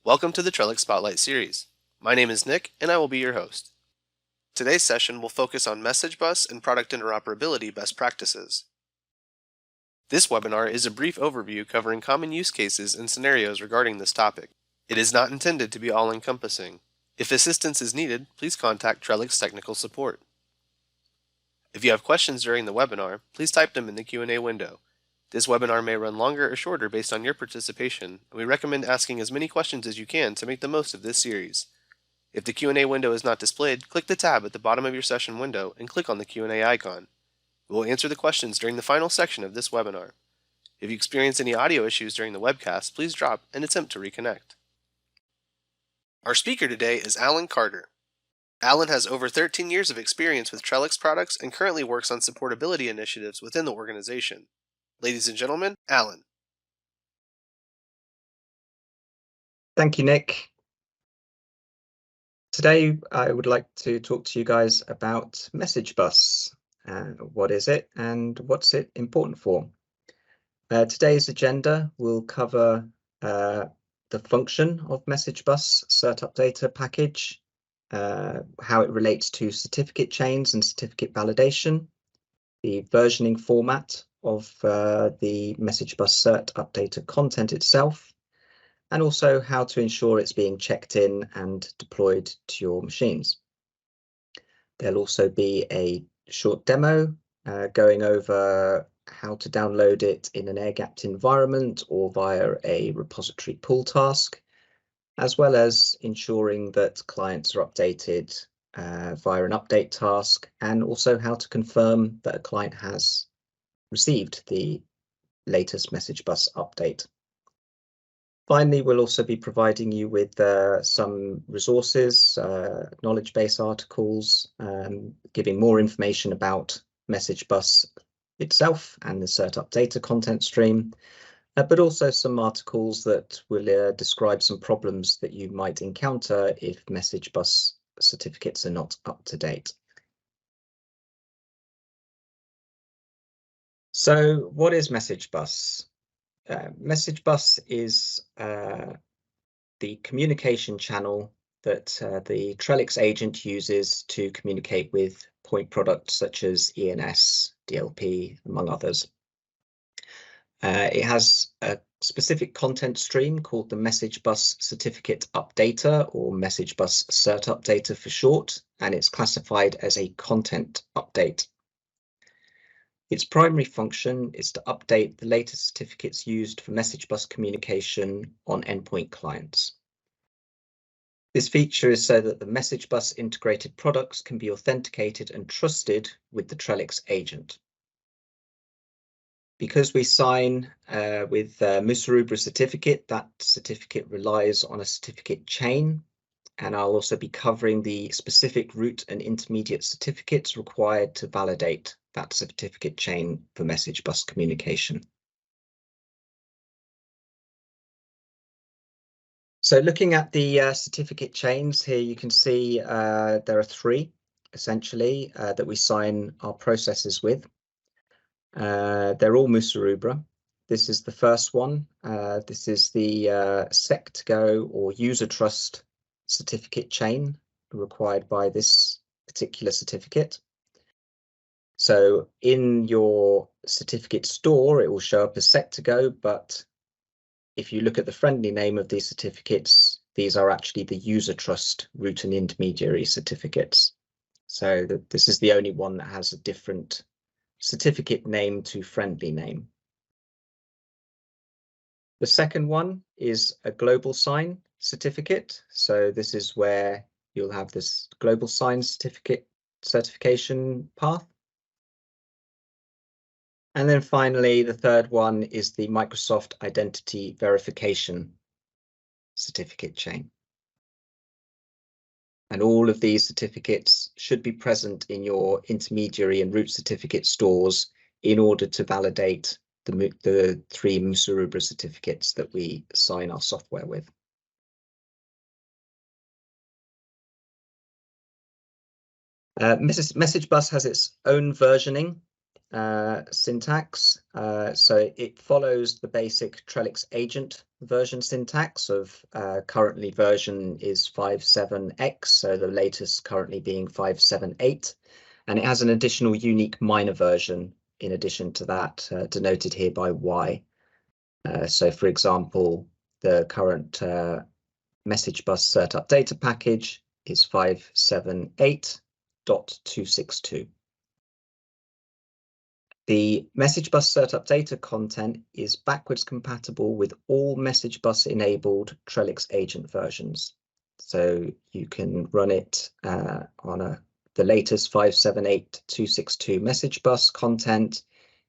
Welcome to the Trellix Spotlight series. My name is Nick, and I will be your host. Today's session will focus on MsgBus and product interoperability best practices. This webinar is a brief overview covering common use cases and scenarios regarding this topic. It is not intended to be all-encompassing. If assistance is needed, please contact Trellix Technical Support. If you have questions during the webinar, please type them in the Q&A window. This webinar may run longer or shorter based on your participation, and we recommend asking as many questions as you can to make the most of this series. If the Q&A window is not displayed, click the tab at the bottom of your session window and click on the Q&A icon. We will answer the questions during the final section of this webinar. If you experience any audio issues during the webcast, please drop and attempt to reconnect. Our speaker today is Alan Carter. Alan has over 13 years of experience with Trellix products and currently works on supportability initiatives within the organization. Ladies and gentlemen, Alan. Thank you, Nick. Today, I would like to talk to you guys about MsgBus. What is it and what's it important for? Today's agenda will cover the function of MsgBus Cert Updater package, how it relates to certificate chains and certificate validation, the versioning format of the MsgBus Cert Updater content itself, and also how to ensure it's being checked in and deployed to your machines. There'll also be a short demo going over how to download it in an air-gapped environment or via a repository pull task, as well as ensuring that clients are updated via an update task, and also how to confirm that a client has received the latest MsgBus update. Finally, we'll also be providing you with some resources, knowledge base articles, giving more information about MsgBus itself and the Cert Updater content stream, but also some articles that will describe some problems that you might encounter if MsgBus certificates are not up to date. So what is MsgBus? MsgBus is the communication channel that the Trellix agent uses to communicate with point products such as ENS, DLP, among others. It has a specific content stream called the MsgBus Certificate Updater, or MsgBus Cert Updater for short, and it's classified as a content update. Its primary function is to update the latest certificates used for MsgBus communication on endpoint clients. This feature is so that the MsgBus integrated products can be authenticated and trusted with the Trellix agent. Because we sign with MsgRubra certificate, that certificate relies on a certificate chain, and I'll also be covering the specific root and intermediate certificates required to validate that certificate chain for MsgBus communication. So looking at the certificate chains here, you can see there are three, essentially, that we sign our processes with. They're all MsgRubra. This is the first one. This is the Sec2Go or user trust certificate chain required by this particular certificate. So in your certificate store, it will show up as Sec2Go, but if you look at the friendly name of these certificates, these are actually the user trust root and intermediary certificates. So this is the only one that has a different certificate name to friendly name. The second one is a global sign certificate. So this is where you'll have this global sign certificate certification path. And then finally, the third one is the Microsoft Identity Verification certificate chain. And all of these certificates should be present in your intermediary and root certificate stores in order to validate the three MsgRubra certificates that we sign our software with. MsgBus has its own versioning. syntax. So it follows the basic Trellix agent version syntax of currently version is 5.7x, so the latest currently being 5.7.8, and it has an additional unique minor version in addition to that, denoted here by Y. So for example, the current MsgBus Cert Updater package is 5.7.8.262. The MsgBus Cert Updater content is backwards compatible with all MsgBus enabled Trellix agent versions. So you can run it on the latest 5.7.8.262 MsgBus content.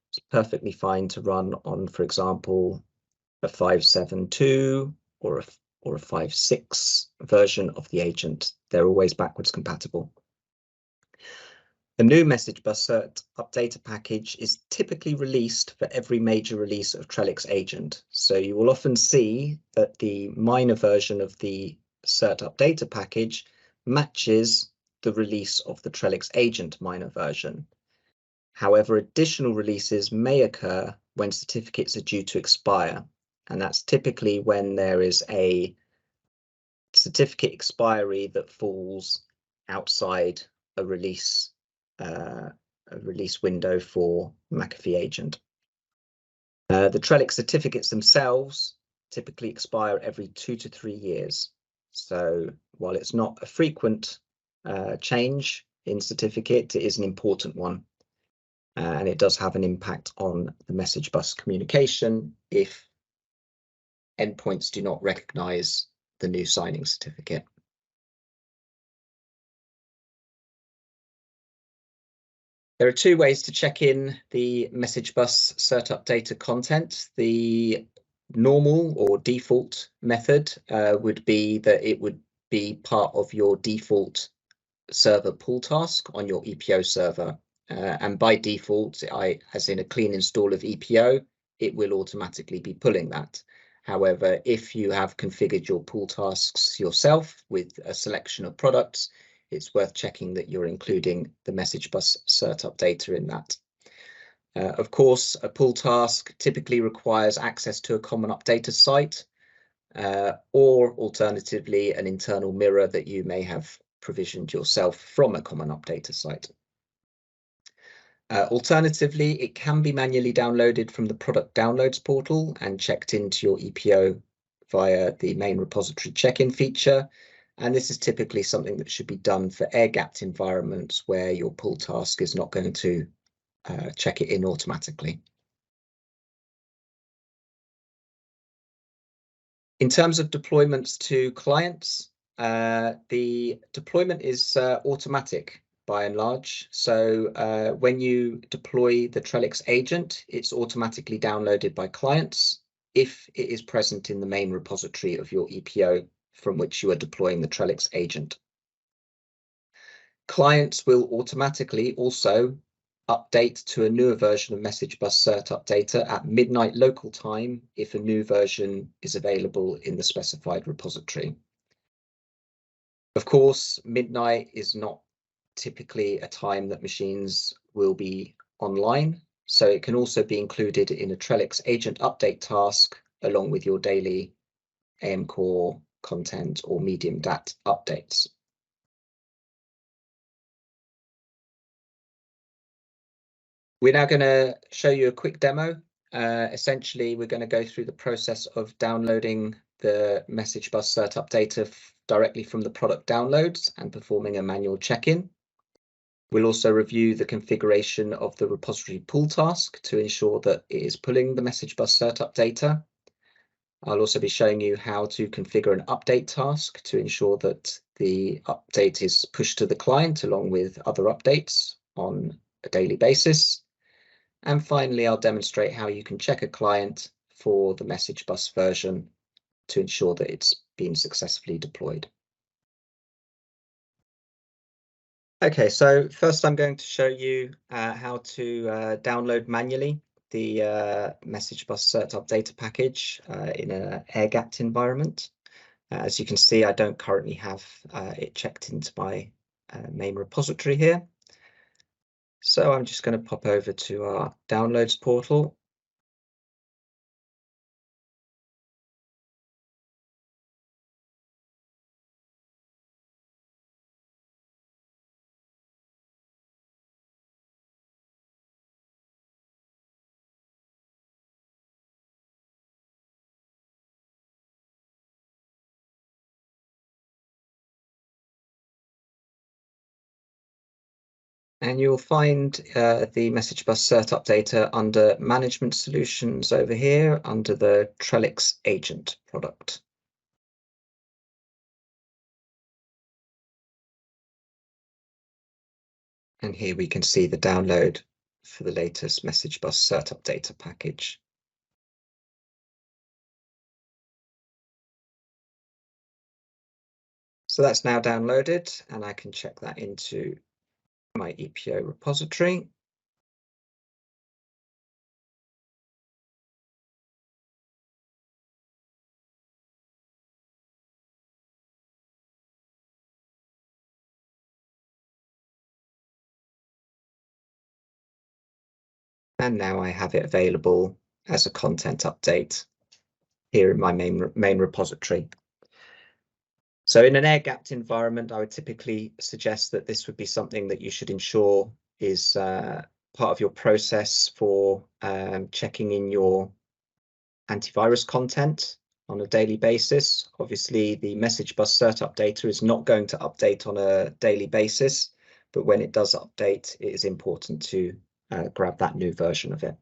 It's perfectly fine to run on, for example, a 5.7.2 or a 5.6 version of the agent. They're always backwards compatible. The new MsgBus Cert Updater package is typically released for every major release of Trellix agent. So you will often see that the minor version of the Cert Updater package matches the release of the Trellix agent minor version. However, additional releases may occur when certificates are due to expire, and that's typically when there is a certificate expiry that falls outside a release window for McAfee agent. The Trellix certificates themselves typically expire every 2 to 3 years. So while it's not a frequent change in certificate, it is an important one. And it does have an impact on the MsgBus communication if endpoints do not recognize the new signing certificate. There are 2 ways to check in the MsgBus Cert Updater content. The normal or default method would be that it would be part of your default server pull task on your EPO server. And by default, as in a clean install of EPO, it will automatically be pulling that. However, if you have configured your pull tasks yourself with a selection of products, it's worth checking that you're including the MsgBus Cert Updater in that. Of course, a pull task typically requires access to a common updater site, or alternatively, an internal mirror that you may have provisioned yourself from a common updater site. Alternatively, it can be manually downloaded from the product downloads portal and checked into your EPO via the main repository check-in feature. And this is typically something that should be done for air-gapped environments where your pull task is not going to check it in automatically. In terms of deployments to clients, the deployment is automatic by and large. So when you deploy the Trellix agent, it's automatically downloaded by clients if it is present in the main repository of your EPO from which you are deploying the Trellix agent. Clients will automatically also update to a newer version of MsgBus Cert Updater at midnight local time if a new version is available in the specified repository. Of course, midnight is not typically a time that machines will be online, so it can also be included in a Trellix agent update task along with your daily AM core content or medium DAT updates. We're now going to show you a quick demo. Essentially, we're going to go through the process of downloading the MsgBus Cert Updater directly from the product downloads and performing a manual check-in. We'll also review the configuration of the repository pull task to ensure that it is pulling the MsgBus Cert Updater. I'll also be showing you how to configure an update task to ensure that the update is pushed to the client along with other updates on a daily basis. And finally, I'll demonstrate how you can check a client for the MsgBus version to ensure that it's been successfully deployed. Okay, so first I'm going to show you how to download manually the MsgBus Cert Updater package in an air-gapped environment. As you can see, I don't currently have it checked into my main repository here. So I'm just going to pop over to our downloads portal. And you'll find the MsgBus Cert Updater under Management Solutions over here under the Trellix Agent product. And here we can see the download for the latest MsgBus Cert Updater package. So that's now downloaded, and I can check that into my EPO repository. And now I have it available as a content update here in my main repository. So in an air-gapped environment, I would typically suggest that this would be something that you should ensure is part of your process for checking in your antivirus content on a daily basis. Obviously, the MsgBus Cert Updater is not going to update on a daily basis, but when it does update, it is important to grab that new version of it.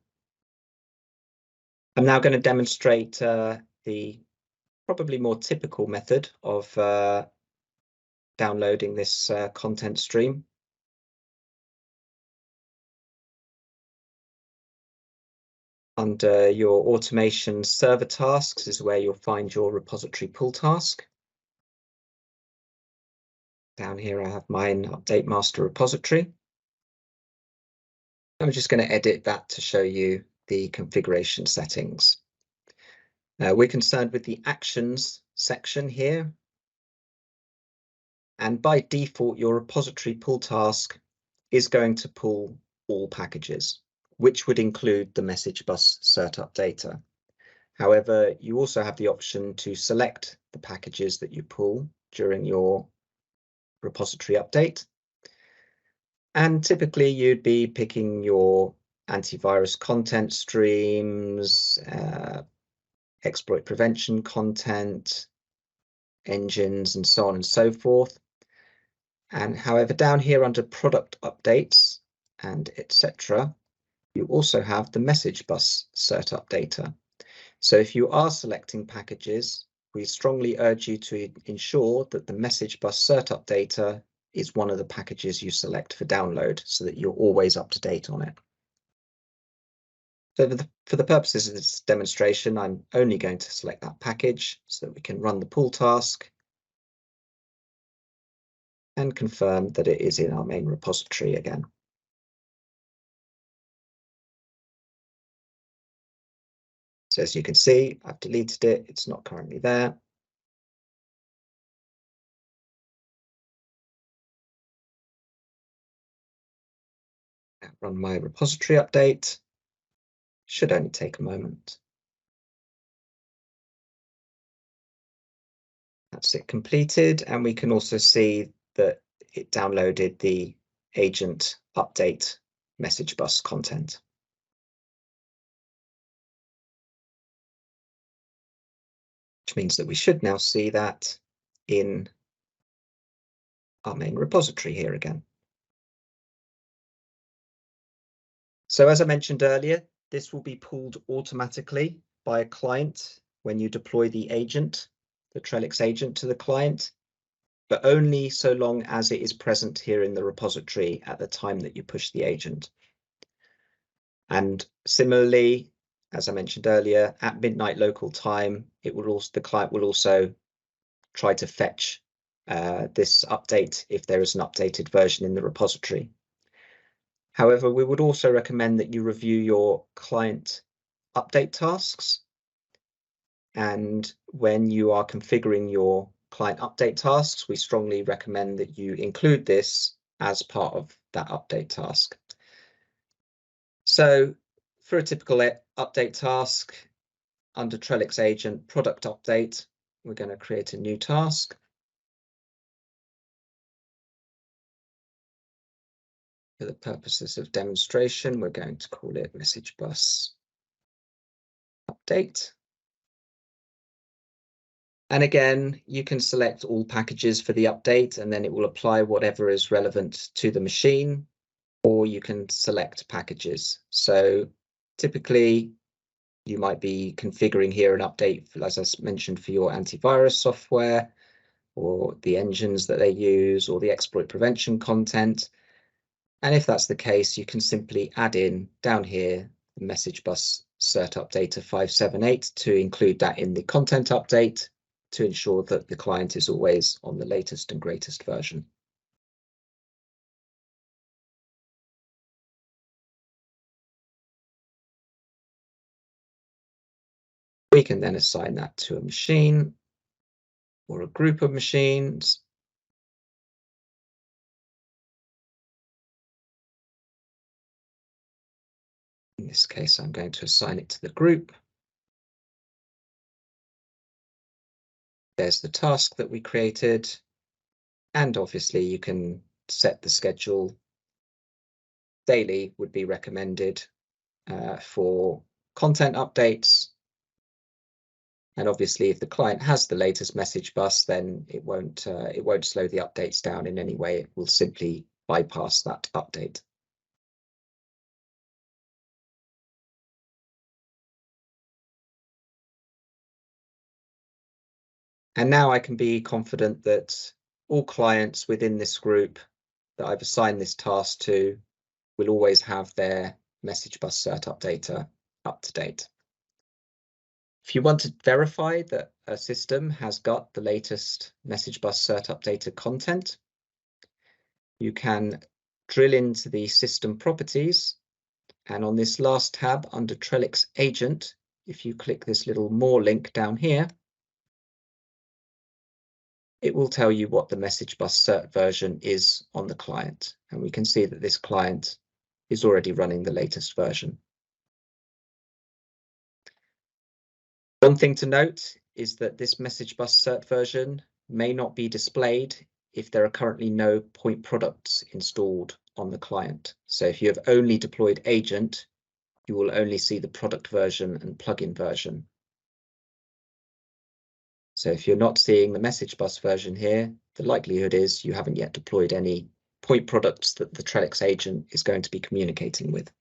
I'm now going to demonstrate the probably more typical method of downloading this content stream. Under your automation server tasks is where you'll find your repository pull task. Down here I have mine update master repository. I'm just going to edit that to show you the configuration settings. We're concerned with the actions section here. And by default, your repository pull task is going to pull all packages, which would include the MsgBus Cert Updater. However, you also have the option to select the packages that you pull during your repository update. And typically you'd be picking your antivirus content streams, exploit prevention content, engines, and so on and so forth. And however, down here under product updates and etc., you also have the MsgBus Cert Updater. So if you are selecting packages, we strongly urge you to ensure that the MsgBus Cert Updater is one of the packages you select for download so that you're always up to date on it. So for the purposes of this demonstration, I'm only going to select that package so that we can run the pull task and confirm that it is in our main repository again. So as you can see, I've deleted it. It's not currently there. Run my repository update. Should only take a moment. That's it completed, and we can also see that it downloaded the agent update MsgBus content. Which means that we should now see that in our main repository here again. So as I mentioned earlier, this will be pulled automatically by a client when you deploy the agent, the Trellix agent to the client, but only so long as it is present here in the repository at the time that you push the agent. And similarly, as I mentioned earlier, at midnight local time, the client will also try to fetch this update if there is an updated version in the repository. However, we would also recommend that you review your client update tasks. And when you are configuring your client update tasks, we strongly recommend that you include this as part of that update task. So for a typical update task under Trellix agent product update, we're going to create a new task. For the purposes of demonstration, we're going to call it MsgBus Update. And again, you can select all packages for the update, and then it will apply whatever is relevant to the machine, or you can select packages. So typically, you might be configuring here an update, as I mentioned, for your antivirus software, or the engines that they use, or the exploit prevention content. And if that's the case, you can simply add in down here the MsgBus Cert Updater 578 to include that in the content update to ensure that the client is always on the latest and greatest version. We can then assign that to a machine or a group of machines. In this case, I'm going to assign it to the group. There's the task that we created. And obviously you can set the schedule. Daily would be recommended for content updates. And obviously if the client has the latest MsgBus, then it won't slow the updates down in any way. It will simply bypass that update. And now I can be confident that all clients within this group that I've assigned this task to will always have their MsgBus Cert Updater up to date. If you want to verify that a system has got the latest MsgBus Cert Updater content, you can drill into the system properties, and on this last tab under Trellix agent, if you click this little more link down here, it will tell you what the MsgBus Cert version is on the client. And we can see that this client is already running the latest version. One thing to note is that this MsgBus Cert version may not be displayed if there are currently no point products installed on the client. So if you have only deployed agent, you will only see the product version and plugin version. So if you're not seeing the MsgBus version here, the likelihood is you haven't yet deployed any point products that the Trellix agent is going to be communicating with.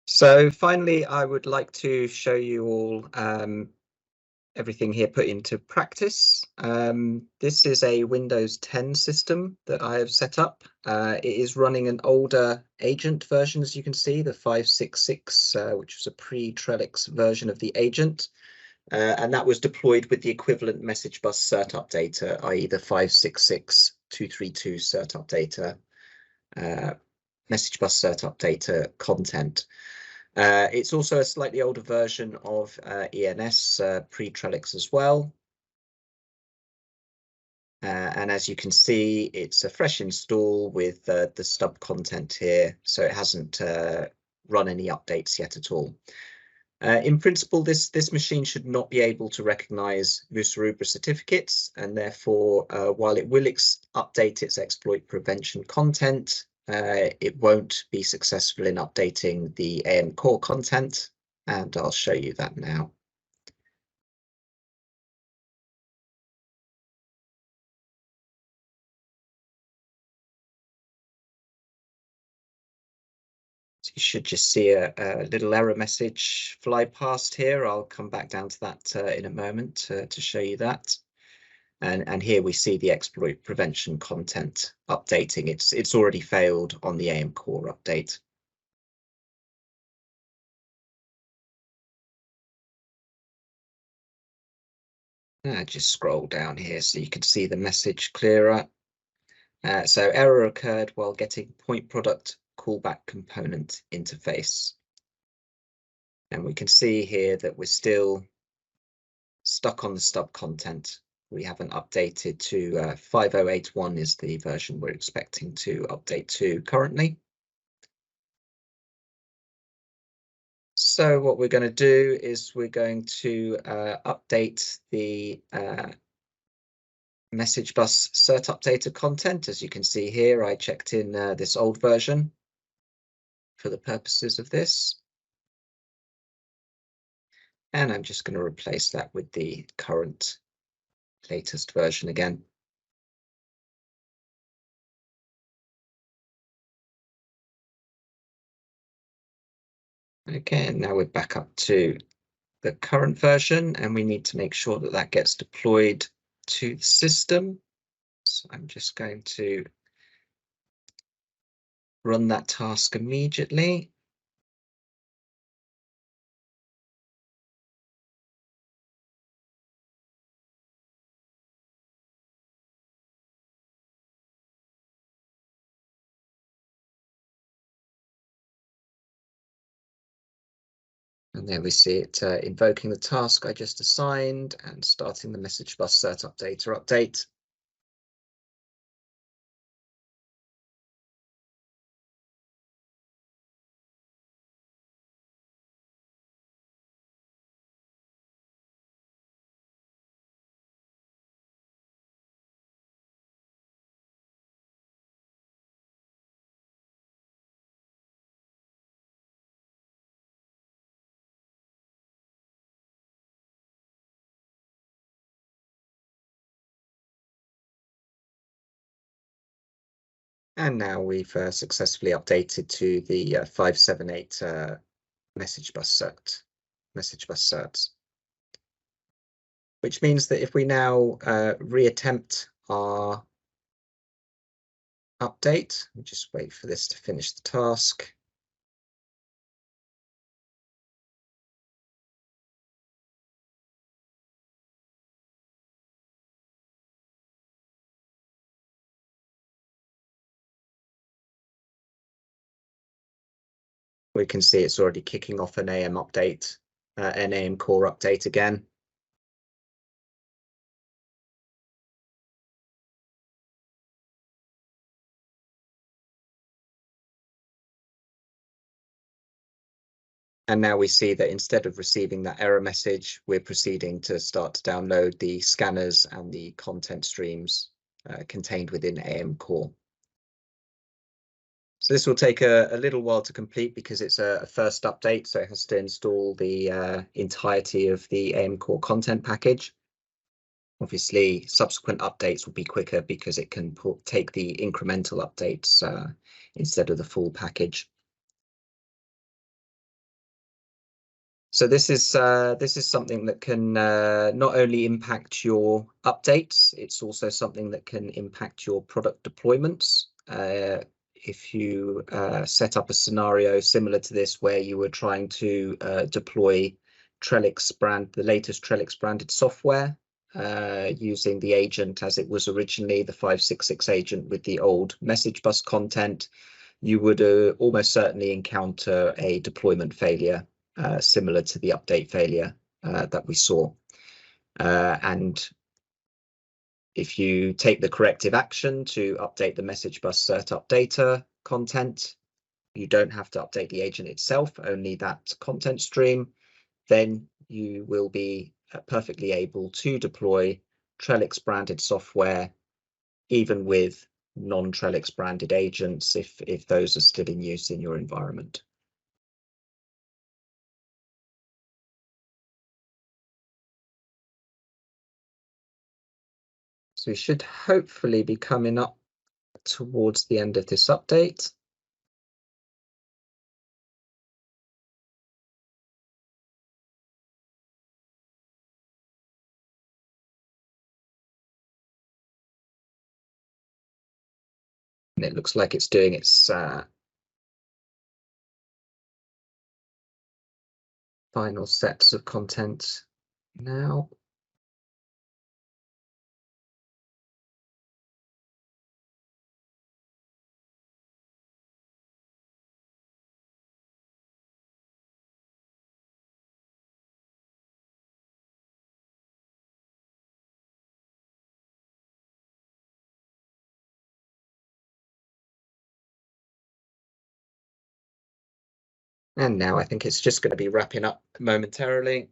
So finally, I would like to show you all everything here put into practice. This is a Windows 10 system that I have set up. It is running an older agent version, as you can see, the 566, which was a pre-Trellix version of the agent. And that was deployed with the equivalent MsgBus Cert Updater, i.e. the 566.232 Cert Updater, MsgBus Cert Updater content. It's also a slightly older version of ENS pre-Trellix as well. And as you can see, it's a fresh install with the stub content here, so it hasn't run any updates yet at all. In principle, this machine should not be able to recognize MsgBus certificates, and therefore, while it will update its exploit prevention content, it won't be successful in updating the AM core content, and I'll show you that now. So you should just see a little error message fly past here. I'll come back down to that in a moment to show you that. And here we see the exploit prevention content updating. It's already failed on the AM core update. Just scroll down here so you can see the message clearer. So error occurred while getting point product callback component interface. And we can see here that we're still stuck on the stub content. we haven't updated to 5081 is the version we're expecting to update to currently. So what we're going to do is we're going to update the MsgBus Cert Updater content. As you can see here, I checked in this old version for the purposes of this. And I'm just going to replace that with the current latest version again. Okay, and now we're back up to the current version, and we need to make sure that that gets deployed to the system. So I'm just going to run that task immediately. And there we see it invoking the task I just assigned and starting the MsgBus Cert Updater update. And now we've successfully updated to the 578 MsgBus certs, which means that if we now reattempt our update, we just wait for this to finish the task. We can see it's already kicking off an AM update, an AM core update again. And now we see that instead of receiving that error message, we're proceeding to start to download the scanners and the content streams contained within AM core. So this will take a little while to complete because it's a first update, so it has to install the entirety of the AM core content package. Obviously, subsequent updates will be quicker because it can take the incremental updates instead of the full package. So this is something that can not only impact your updates, it's also something that can impact your product deployments. If you set up a scenario similar to this where you were trying to deploy Trellix the latest Trellix branded software using the agent as it was originally, the 566 agent with the old MsgBus content, you would almost certainly encounter a deployment failure similar to the update failure that we saw. And if you take the corrective action to update the MsgBus Cert Updater content, you don't have to update the agent itself, only that content stream, then you will be perfectly able to deploy Trellix branded software, even with non-Trellix branded agents, if those are still in use in your environment. So we should hopefully be coming up towards the end of this update. And it looks like it's doing its final sets of content now. And now I think it's just going to be wrapping up momentarily.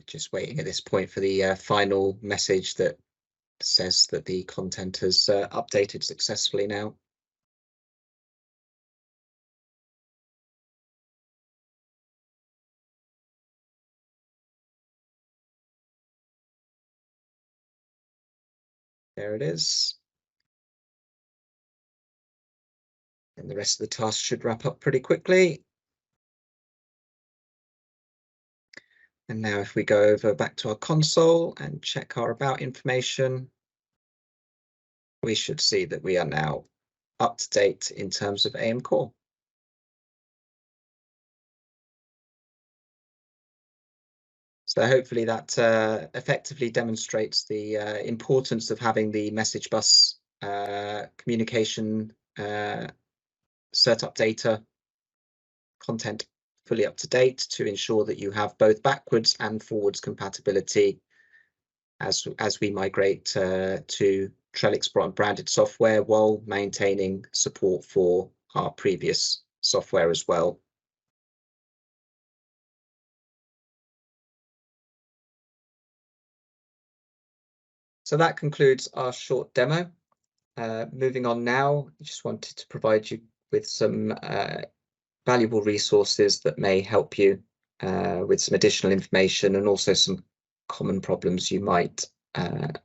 Just waiting at this point for the final message that says that the content has updated successfully now. There it is. And the rest of the task should wrap up pretty quickly. And now if we go over back to our console and check our about information, we should see that we are now up to date in terms of AM core. So hopefully that effectively demonstrates the importance of having the MsgBus communication cert updater content fully up to date to ensure that you have both backwards and forwards compatibility as we migrate to Trellix branded software while maintaining support for our previous software as well. So that concludes our short demo. Moving on now, I just wanted to provide you with some valuable resources that may help you with some additional information and also some common problems you might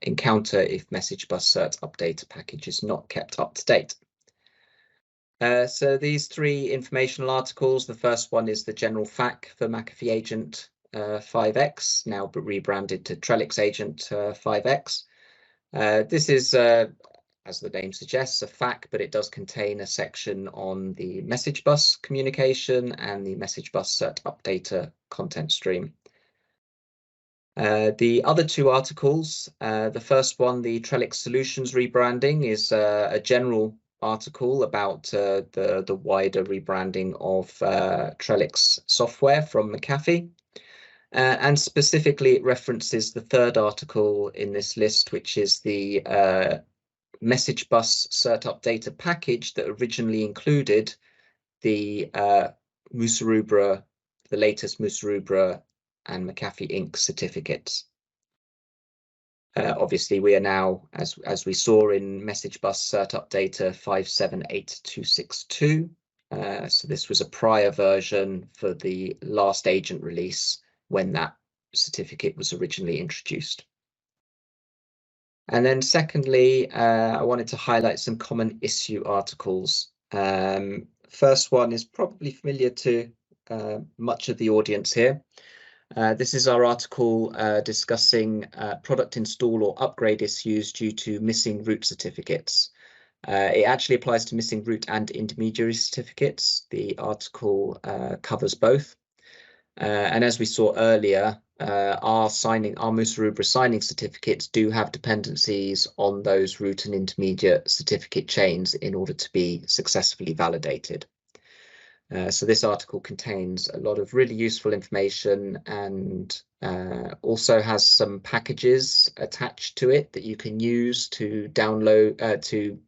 encounter if MsgBus Cert Updater package is not kept up to date. So these three informational articles, the first one is the general FAQ for McAfee Agent 5X, now rebranded to Trellix Agent 5X. This is, as the name suggests, a FAQ, but it does contain a section on the MsgBus communication and the MsgBus Cert Updater content stream. The other two articles, the first one, the Trellix Solutions rebranding, is a general article about the wider rebranding of Trellix software from McAfee. And specifically, it references the third article in this list, which is the MsgBus Cert Updater package that originally included the Musurubra, the latest Musurubra and McAfee Inc. certificates. Obviously, we are now, as we saw in MsgBus Cert Updater 578262. So this was a prior version for the last agent release when that certificate was originally introduced. And then secondly, I wanted to highlight some common issue articles. First one is probably familiar to much of the audience here. This is our article discussing product install or upgrade issues due to missing root certificates. It actually applies to missing root and intermediary certificates. The article covers both. And as we saw earlier, our Musurubra signing certificates do have dependencies on those root and intermediate certificate chains in order to be successfully validated. So this article contains a lot of really useful information and also has some packages attached to it that you can use to download, to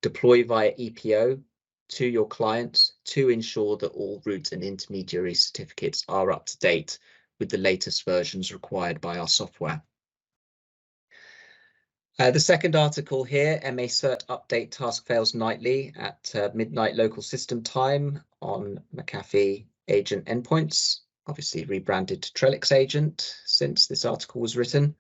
deploy via EPO to your clients to ensure that all root and intermediary certificates are up to date with the latest versions required by our software. The second article here, MA Cert Update task fails nightly at midnight local system time on McAfee agent endpoints, obviously rebranded to Trellix agent since this article was written.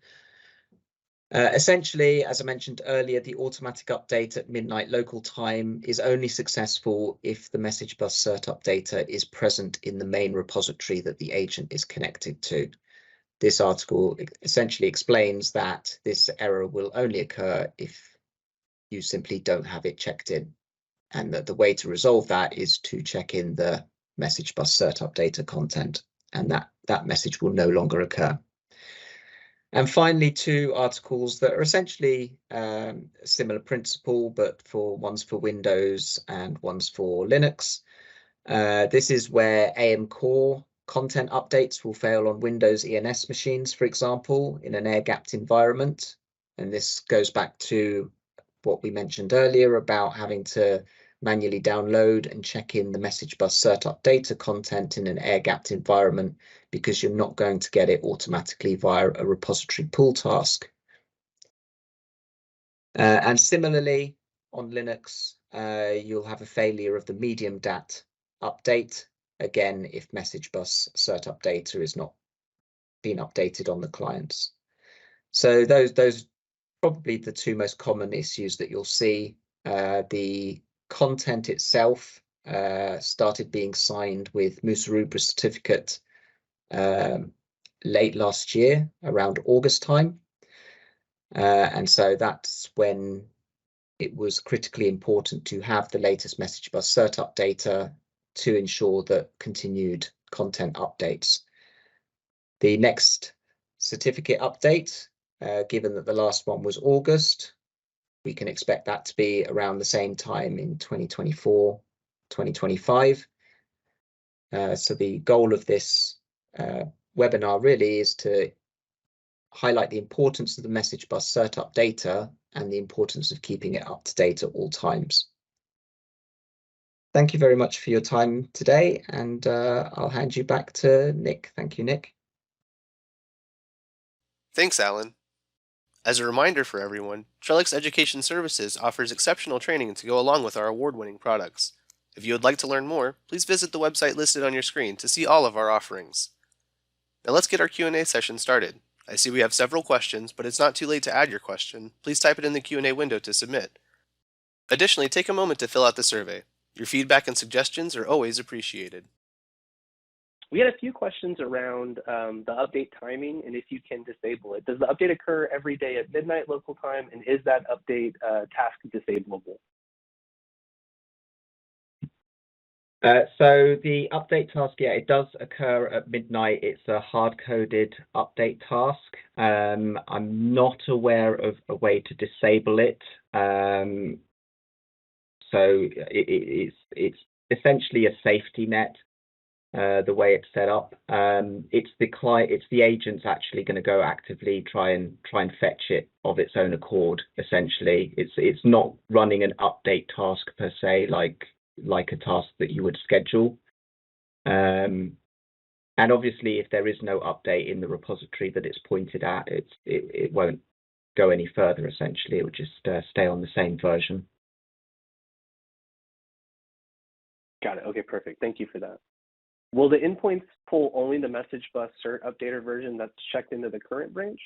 Essentially, as I mentioned earlier, the automatic update at midnight local time is only successful if the MsgBus Cert Updater is present in the main repository that the agent is connected to. This article essentially explains that this error will only occur if you simply don't have it checked in, and that the way to resolve that is to check in the MsgBus Cert Updater content, and that message will no longer occur. And finally, two articles that are essentially a similar principle, but one's for Windows and one's for Linux. This is where AM core content updates will fail on Windows ENS machines, for example, in an air-gapped environment. And this goes back to what we mentioned earlier about having to manually download and check in the MsgBus Cert Updater content in an air-gapped environment, because you're not going to get it automatically via a repository pull task. And similarly, on Linux, you'll have a failure of the medium DAT update, again, if MsgBus Cert Updater is not being updated on the clients. So those are probably the two most common issues that you'll see. The content itself started being signed with MsgBus certificate late last year, around August time. And so that's when it was critically important to have the latest MsgBus Cert Updater to ensure that continued content updates. The next certificate update, given that the last one was August, we can expect that to be around the same time in 2024, 2025. So the goal of this webinar really is to highlight the importance of the MsgBus Cert Updater and the importance of keeping it up to date at all times. Thank you very much for your time today, and I'll hand you back to Nick. Thank you, Nick. Thanks, Alan. As a reminder for everyone, Trellix Education Services offers exceptional training to go along with our award-winning products. If you would like to learn more, please visit the website listed on your screen to see all of our offerings. Now let's get our Q&A session started. I see we have several questions, but it's not too late to add your question. Please type it in the Q&A window to submit. Additionally, take a moment to fill out the survey. Your feedback and suggestions are always appreciated. We had a few questions around the update timing and if you can disable it. Does the update occur every day at midnight local time, and is that update task disableable? So the update task, yeah, it does occur at midnight. It's a hard-coded update task. I'm not aware of a way to disable it. So it's essentially a safety net. The way it's set up, it's the agent's actually going to go actively try and fetch it of its own accord. Essentially, it's not running an update task per se, like a task that you would schedule. And obviously, if there is no update in the repository that it's pointed at, it won't go any further. Essentially, it will just stay on the same version. Got it. Okay, perfect. Thank you for that. Will the endpoints pull only the MsgBus Cert Updater version that's checked into the current branch?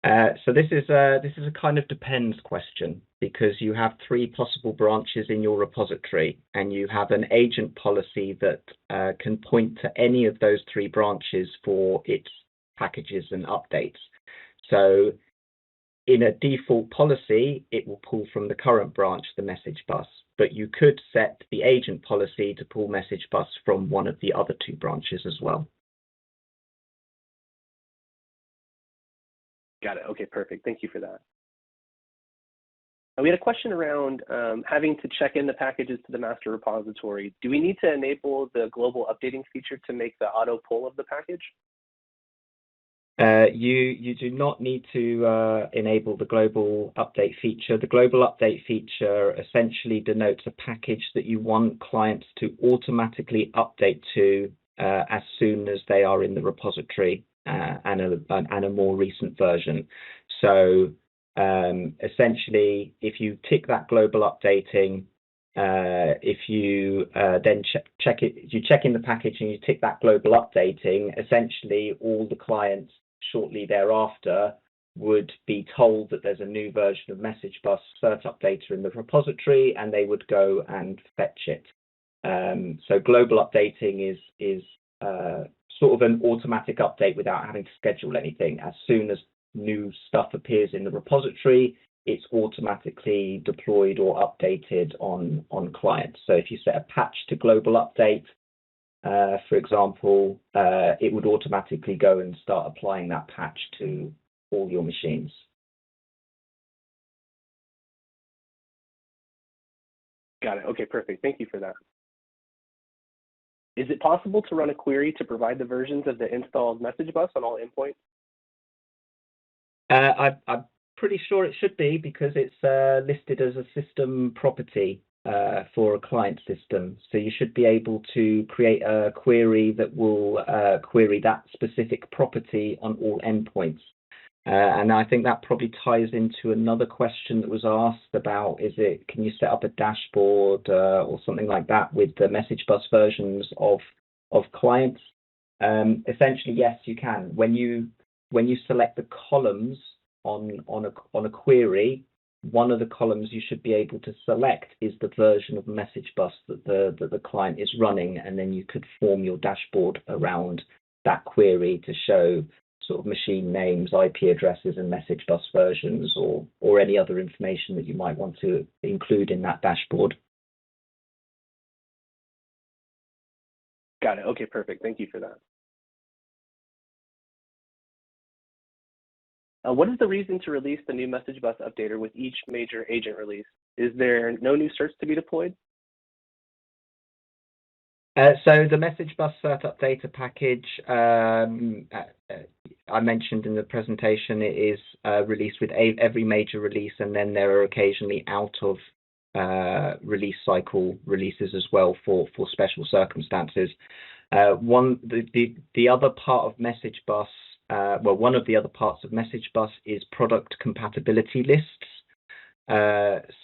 So this is a kind of depends question, because you have three possible branches in your repository, and you have an agent policy that can point to any of those three branches for its packages and updates. So in a default policy, it will pull from the current branch, the MsgBus, but you could set the agent policy to pull MsgBus from one of the other two branches as well. Got it. Okay, perfect. Thank you for that. We had a question around having to check in the packages to the master repository. Do we need to enable the global updating feature to make the auto pull of the package? You do not need to enable the global update feature. The global update feature essentially denotes a package that you want clients to automatically update to as soon as they are in the repository and a more recent version. So essentially, if you tick that global updating, if you then check it, you check in the package and you tick that global updating, essentially all the clients shortly thereafter would be told that there's a new version of MsgBus Cert Updater in the repository, and they would go and fetch it. So global updating is sort of an automatic update without having to schedule anything. As soon as new stuff appears in the repository, it's automatically deployed or updated on clients. So if you set a patch to global update, for example, it would automatically go and start applying that patch to all your machines. Got it. Okay, perfect. Thank you for that. Is it possible to run a query to provide the versions of the installed MsgBus on all endpoints? I'm pretty sure it should be, because it's listed as a system property for a client system. So you should be able to create a query that will query that specific property on all endpoints. And I think that probably ties into another question that was asked about, can you set up a dashboard or something like that with the MsgBus versions of clients? Essentially, yes, you can. When you select the columns on a query, one of the columns you should be able to select is the version of MsgBus that the client is running, and then you could form your dashboard around that query to show sort of machine names, IP addresses, and MsgBus versions, or any other information that you might want to include in that dashboard. Got it. Okay, perfect. Thank you for that. What is the reason to release the new MsgBus updater with each major agent release? Is there no new certs to be deployed? So the MsgBus Cert Updater package, I mentioned in the presentation, it is released with every major release, and then there are occasionally out of release cycle releases as well for special circumstances. The other part of MsgBus, one of the other parts of MsgBus is product compatibility lists.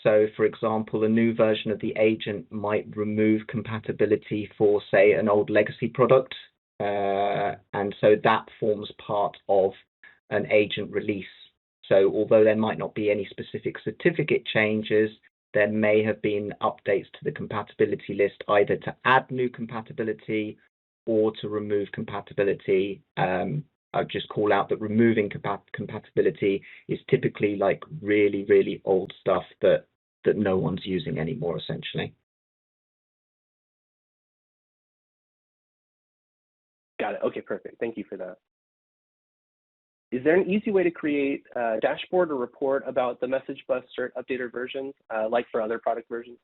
So, for example, a new version of the agent might remove compatibility for, say, an old legacy product. And so that forms part of an agent release. So although there might not be any specific certificate changes, there may have been updates to the compatibility list, either to add new compatibility or to remove compatibility. I'll just call out that removing compatibility is typically like really, really old stuff that no one's using anymore, essentially. Got it. Okay, perfect. Thank you for that. Is there an easy way to create a dashboard or report about the MsgBus Cert Updater versions, like for other product versions?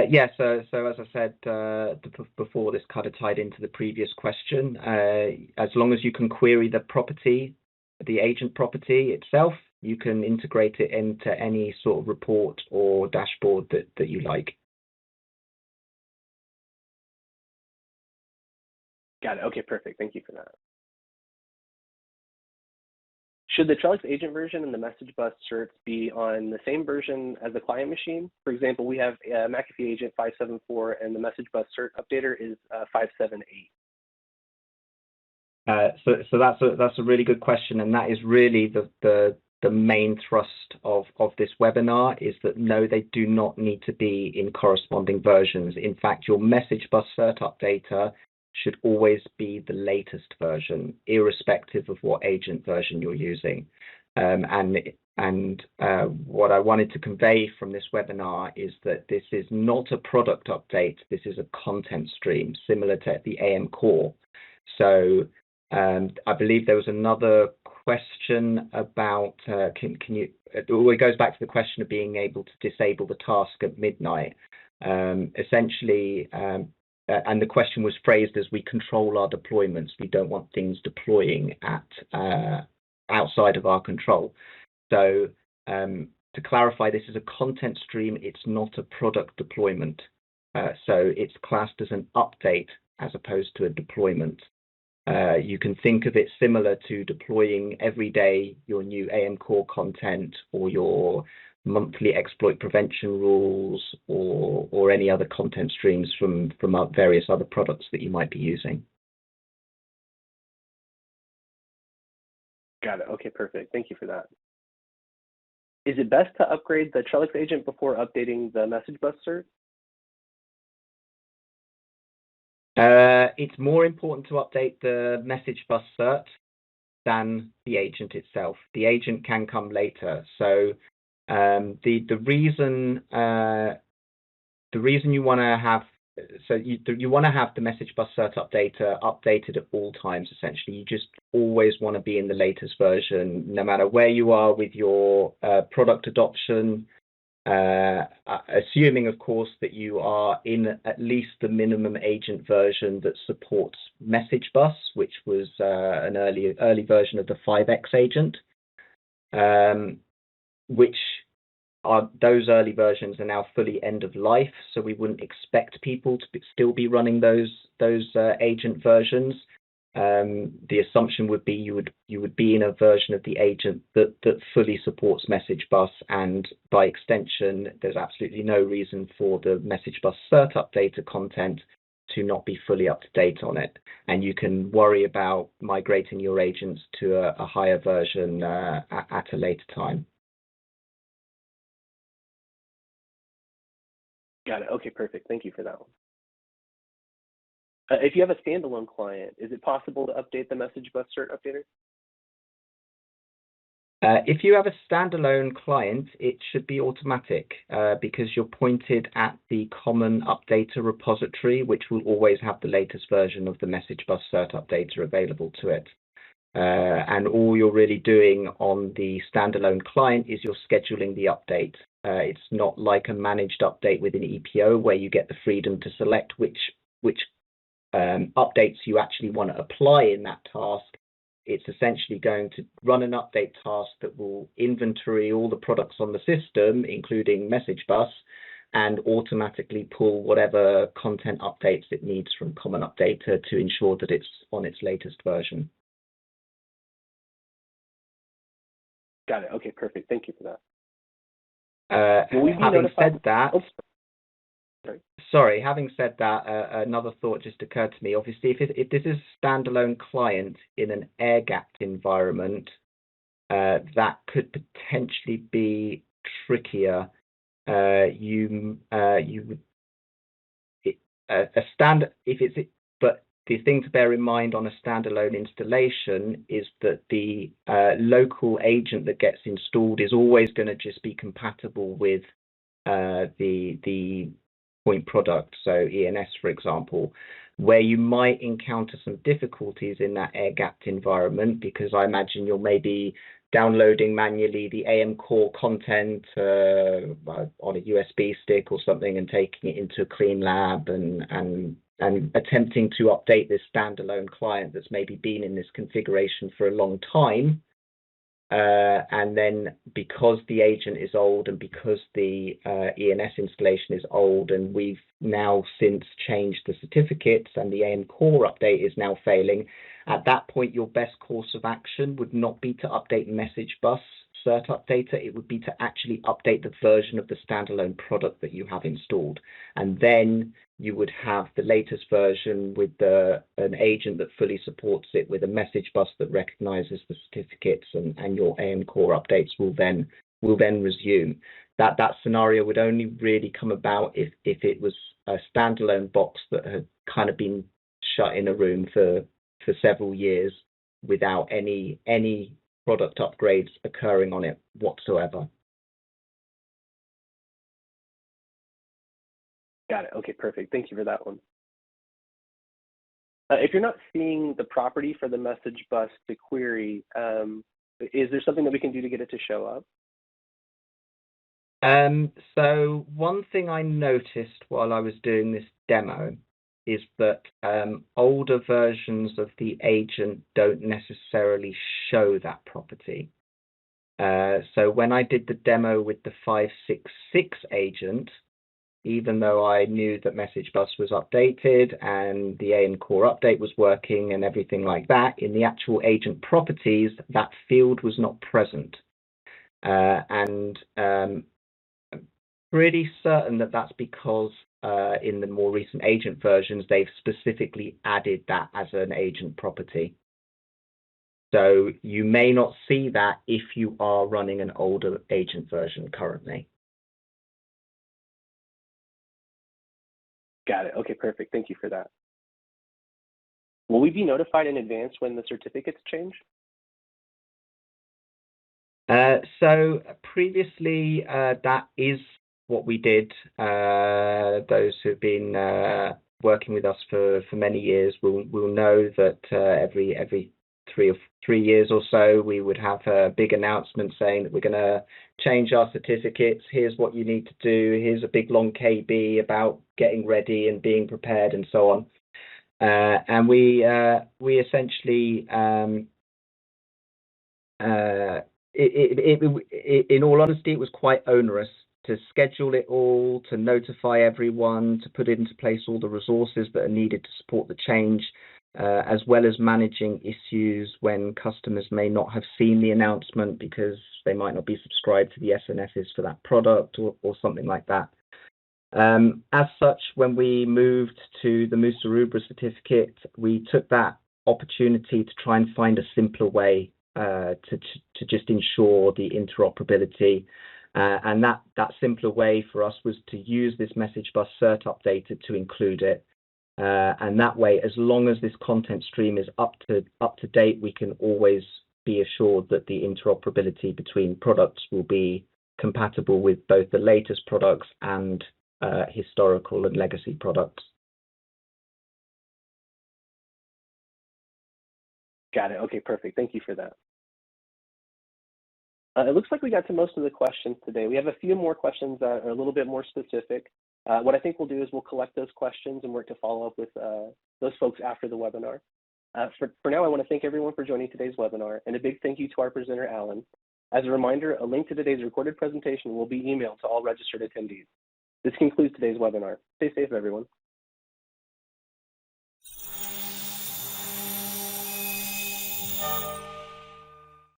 Yeah, so as I said before, this kind of tied into the previous question. As long as you can query the property, the agent property itself, you can integrate it into any sort of report or dashboard that you like. Got it. Okay, perfect. Thank you for that. Should the Trellix agent version and the MsgBus certs be on the same version as the client machine? For example, we have McAfee agent 574 and the MsgBus Cert Updater is 578. So that's a really good question, and that is really the main thrust of this webinar, is that no, they do not need to be in corresponding versions. In fact, your MsgBus Cert Updater should always be the latest version, irrespective of what agent version you're using. And what I wanted to convey from this webinar is that this is not a product update. This is a content stream similar to the AM core. So I believe there was another question about can you? It goes back to the question of being able to disable the task at midnight. Essentially. And the question was phrased as, we control our deployments. We don't want things deploying at outside of our control. So to clarify, this is a content stream. It's not a product deployment. So it's classed as an update as opposed to a deployment. You can think of it similar to deploying every day your new AM core content or your monthly exploit prevention rules or any other content streams from various other products that you might be using. Got it. Okay, perfect. Thank you for that. Is it best to upgrade the Trellix agent before updating the MsgBus cert? It's more important to update the MsgBus cert than the agent itself. The agent can come later. So the reason you want to have you want to have the MsgBus Cert Updater updated at all times. Essentially, you just always want to be in the latest version, no matter where you are with your product adoption. Assuming, of course, that you are in at least the minimum agent version that supports MsgBus, which was an early version of the 5x agent, which those early versions are now fully end of life, so we wouldn't expect people to still be running those agent versions. The assumption would be you would be in a version of the agent that fully supports MsgBus, and by extension, there's absolutely no reason for the MsgBus Cert Updater content to not be fully up to date on it. And you can worry about migrating your agents to a higher version at a later time. Got it. Okay, perfect. Thank you for that one. If you have a standalone client, is it possible to update the MsgBus Cert Updater? If you have a standalone client, it should be automatic because you're pointed at the common updater repository, which will always have the latest version of the MsgBus Cert Updater available to it. And all you're really doing on the standalone client is you're scheduling the update. It's not like a managed update within EPO where you get the freedom to select which updates you actually want to apply in that task. It's essentially going to run an update task that will inventory all the products on the system, including MsgBus, and automatically pull whatever content updates it needs from Common Updater to ensure that it's on its latest version. Got it. Okay, perfect. Thank you for that. Having said that, sorry. Sorry, having said that, another thought just occurred to me. Obviously, if this is a standalone client in an air-gapped environment, that could potentially be trickier. But the thing to bear in mind on a standalone installation is that the local agent that gets installed is always going to just be compatible with the point product, so ENS, for example. Where you might encounter some difficulties in that air-gapped environment, because I imagine you're maybe downloading manually the AM core content on a USB stick or something and taking it into a clean lab and attempting to update this standalone client that's maybe been in this configuration for a long time. And then because the agent is old and because the ENS installation is old, and we've now since changed the certificates and the AM core update is now failing, at that point your best course of action would not be to update MsgBus Cert Updater, it would be to actually update the version of the standalone product that you have installed. And then you would have the latest version with an agent that fully supports it, with a MsgBus that recognizes the certificates, and your AM core updates will then resume. That scenario would only really come about if it was a standalone box that had kind of been shut in a room for several years without any product upgrades occurring on it whatsoever. Got it. Okay, perfect. Thank you for that one. If you're not seeing the property for the MsgBus to query, is there something that we can do to get it to show up? So one thing I noticed while I was doing this demo is that older versions of the agent don't necessarily show that property. So when I did the demo with the 566 agent, even though I knew that MsgBus was updated and the AN core update was working and everything like that, in the actual agent properties, that field was not present. Pretty certain that that's because in the more recent agent versions, they've specifically added that as an agent property. So you may not see that if you are running an older agent version currently. Got it. Okay, perfect. Thank you for that. Will we be notified in advance when the certificates change? So previously, that is what we did. Those who've been working with us for many years will know that every 3 years or so, we would have a big announcement saying that we're going to change our certificates. Here's what you need to do. Here's a big long KB about getting ready and being prepared and so on. And we essentially, in all honesty, it was quite onerous to schedule it all, to notify everyone, to put into place all the resources that are needed to support the change, as well as managing issues when customers may not have seen the announcement because they might not be subscribed to the SNSs for that product or something like that. As such, when we moved to the Musa certificate, we took that opportunity to try and find a simpler way to just ensure the interoperability. And that simpler way for us was to use this MsgBus Cert Updater to include it. And that way, as long as this content stream is up to date, we can always be assured that the interoperability between products will be compatible with both the latest products and historical and legacy products. Got it. Okay, perfect. Thank you for that. It looks like we got to most of the questions today. We have a few more questions that are a little bit more specific. What I think we'll do is we'll collect those questions and work to follow up with those folks after the webinar. For now, I want to thank everyone for joining today's webinar, and a big thank you to our presenter, Alan. As a reminder, a link to today's recorded presentation will be emailed to all registered attendees. This concludes today's webinar. Stay safe, everyone.